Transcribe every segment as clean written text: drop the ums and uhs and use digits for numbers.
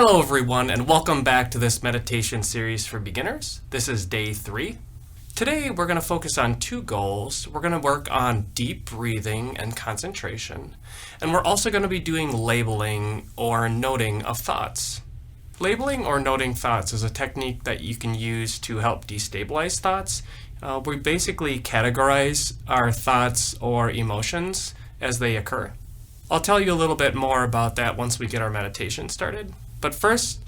Hello everyone, and welcome back to this meditation series for beginners. This is day 3. Today we're going to focus on 2 goals. We're going to work on deep breathing and concentration, and we're also going to be doing labeling or noting of thoughts. Labeling or noting thoughts is a technique that you can use to help destabilize thoughts. We basically categorize our thoughts or emotions as they occur. I'll tell you a little bit more about that once we get our meditation started. But first,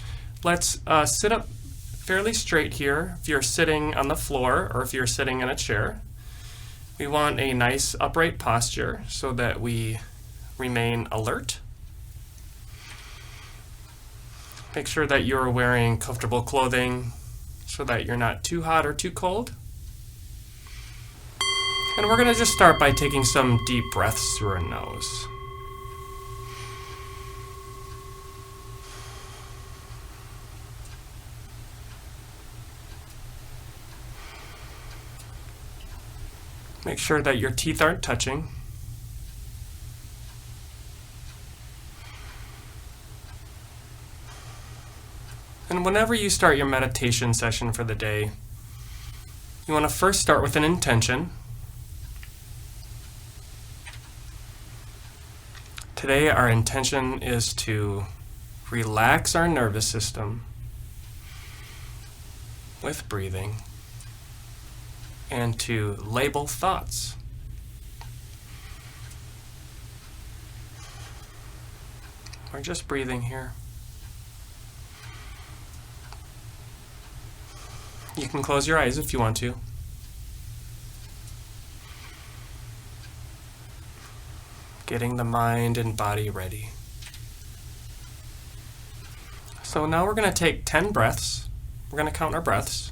let's sit up fairly straight here. If you're sitting on the floor or if you're sitting in a chair, we want a nice upright posture so that we remain alert. Make sure that you're wearing comfortable clothing so that you're not too hot or too cold. And we're going to just start by taking some deep breaths through our nose. Make sure that your teeth aren't touching. And whenever you start your meditation session for the day, you want to first start with an intention. Today, our intention is to relax our nervous system with breathing and to label thoughts. We're just breathing here. You can close your eyes if you want to. Getting the mind and body ready. So now we're going to take 10 breaths. We're going to count our breaths.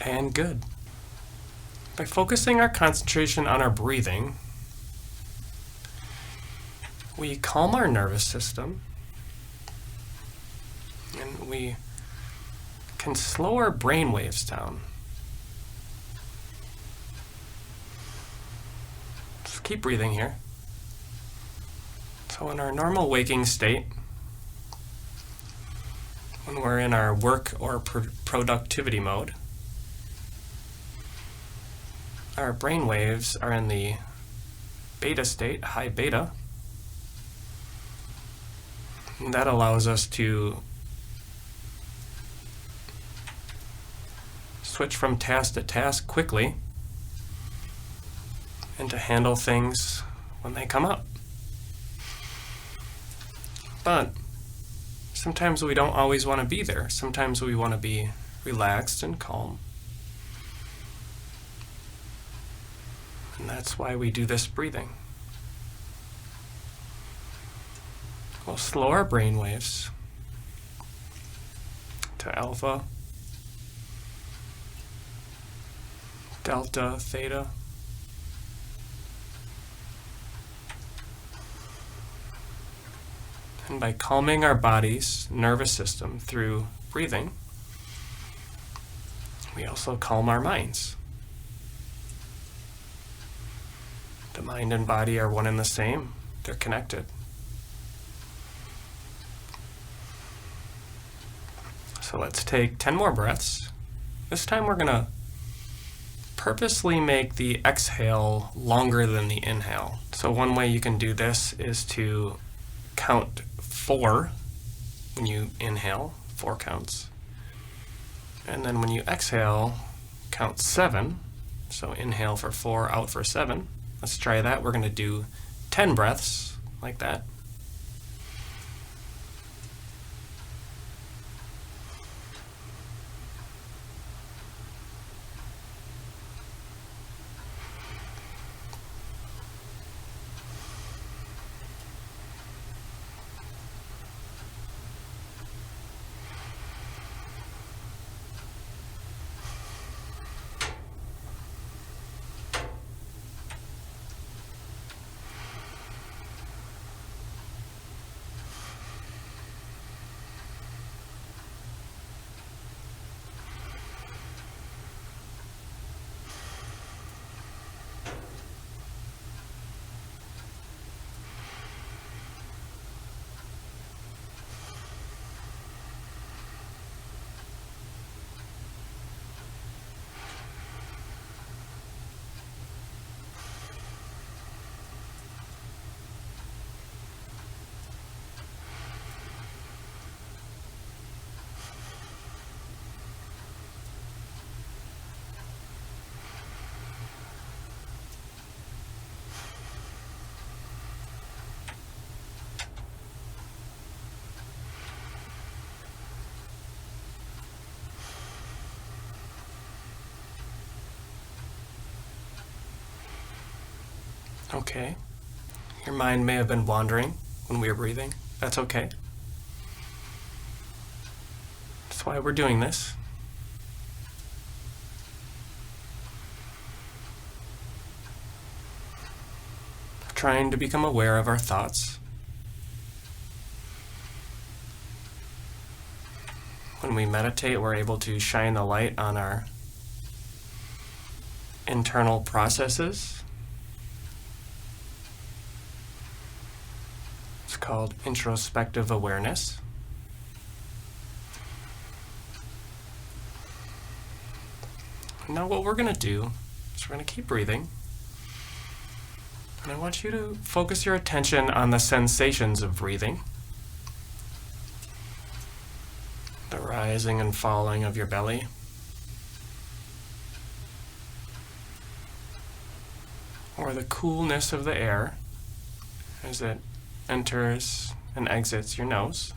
And good. By focusing our concentration on our breathing, we calm our nervous system and we can slow our brain waves down. Just keep breathing here. So in our normal waking state, when we're in our work or productivity mode, our brain waves are in the beta state, high beta. And that allows us to switch from task to task quickly and to handle things when they come up. But sometimes we don't always want to be there. Sometimes we want to be relaxed and calm. And that's why we do this breathing. We'll slow our brain waves to alpha, delta, theta. And by calming our body's nervous system through breathing, we also calm our minds. The mind and body are one and the same. They're connected. So let's take 10 more breaths. This time we're going to purposely make the exhale longer than the inhale. So one way you can do this is to count 4 when you inhale, 4 counts. And then when you exhale, count 7. So inhale for 4, out for 7. Let's try that. We're going to do 10 breaths like that. Okay. Your mind may have been wandering when we were breathing. That's okay. That's why we're doing this. Trying to become aware of our thoughts. When we meditate, we're able to shine the light on our internal processes. It's called introspective awareness. Now what we're going to do is we're going to keep breathing. And I want you to focus your attention on the sensations of breathing. The rising and falling of your belly. Or the coolness of the air as it enters and exits your nose.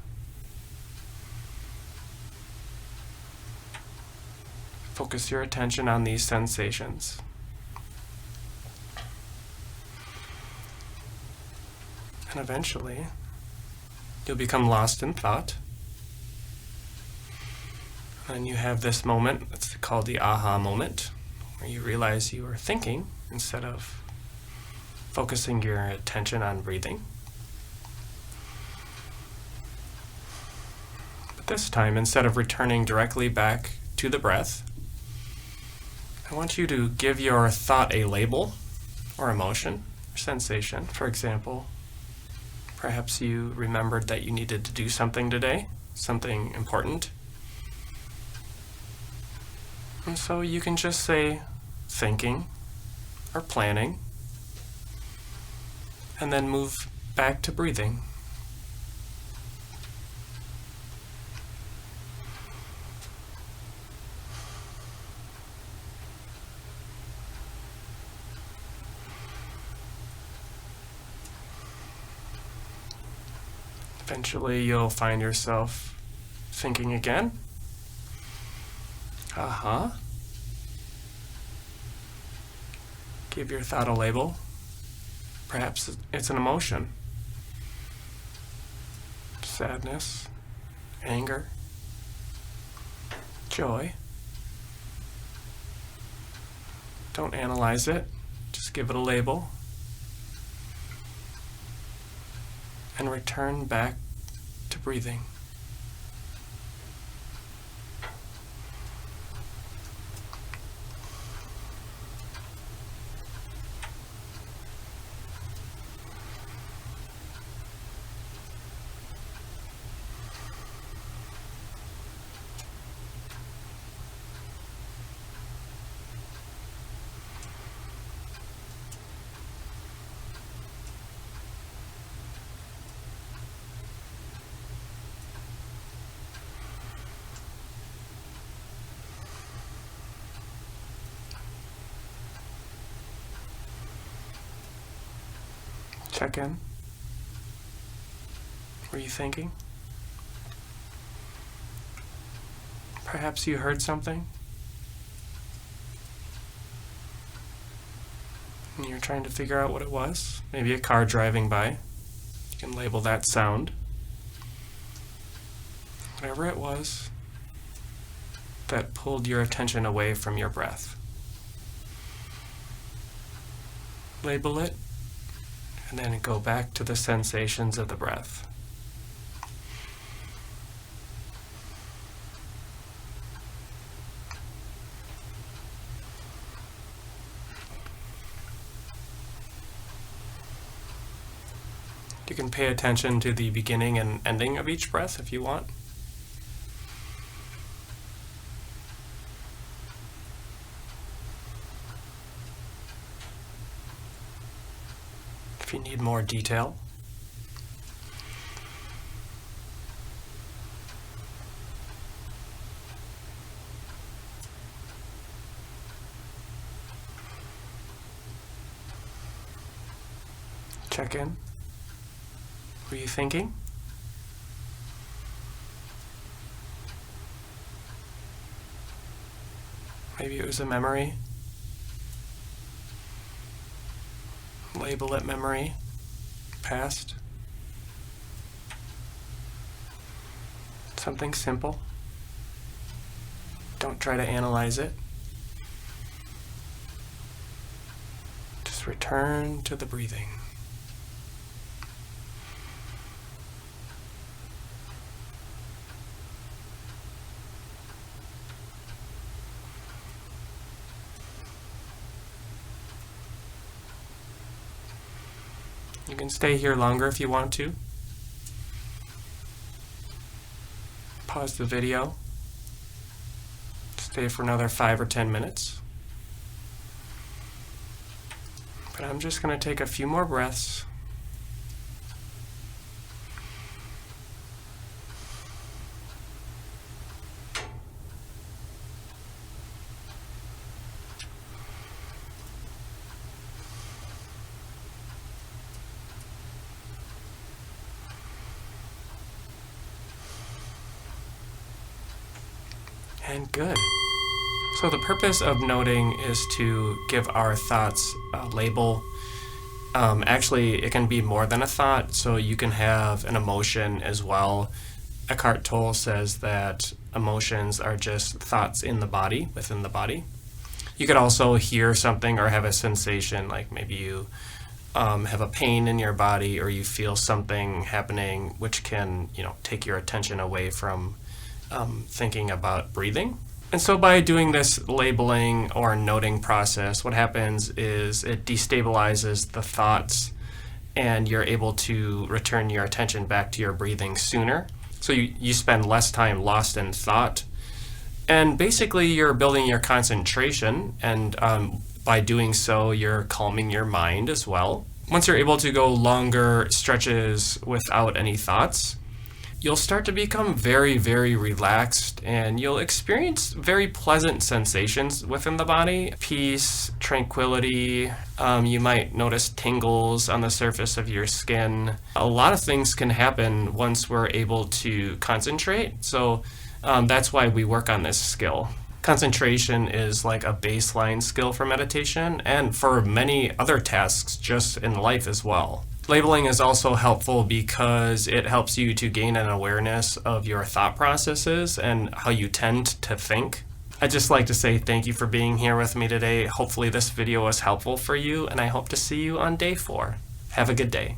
Focus your attention on these sensations. And eventually, you'll become lost in thought. And you have this moment that's called the aha moment, where you realize you are thinking instead of focusing your attention on breathing. But this time, instead of returning directly back to the breath, I want you to give your thought a label or emotion or sensation. For example, perhaps you remembered that you needed to do something today, something important. And so you can just say thinking or planning, and then move back to breathing. Eventually, you'll find yourself thinking again. Give your thought a label. Perhaps it's an emotion. Sadness, anger, joy. Don't analyze it. Just give it a label. And return back to breathing. Check in. Were you thinking? Perhaps you heard something? And you're trying to figure out what it was. Maybe a car driving by. You can label that sound. Whatever it was that pulled your attention away from your breath. Label it, and then go back to the sensations of the breath. You can pay attention to the beginning and ending of each breath if you want. If you need more detail. Check in. Were you thinking? Maybe it was a memory. Label it memory, past. Something simple. Don't try to analyze it. Just return to the breathing. You can stay here longer if you want to. Pause the video. Stay for another 5 or 10 minutes. But I'm just going to take a few more breaths. And good. So the purpose of noting is to give our thoughts a label. Actually, it can be more than a thought, so you can have an emotion as well. Eckhart Tolle says that emotions are just thoughts in the body, within the body. You could also hear something or have a sensation, like maybe you have a pain in your body or you feel something happening, which can, take your attention away from thinking about breathing. And so by doing this labeling or noting process, what happens is it destabilizes the thoughts and you're able to return your attention back to your breathing sooner. So you spend less time lost in thought. And basically you're building your concentration, and by doing so, you're calming your mind as well. Once you're able to go longer stretches without any thoughts, you'll start to become very, very relaxed, and you'll experience very pleasant sensations within the body. Peace, tranquility. You might notice tingles on the surface of your skin. A lot of things can happen once we're able to concentrate. So that's why we work on this skill. Concentration is like a baseline skill for meditation and for many other tasks just in life as well. Labeling is also helpful because it helps you to gain an awareness of your thought processes and how you tend to think. I'd just like to say thank you for being here with me today. Hopefully this video was helpful for you, and I hope to see you on day 4. Have a good day.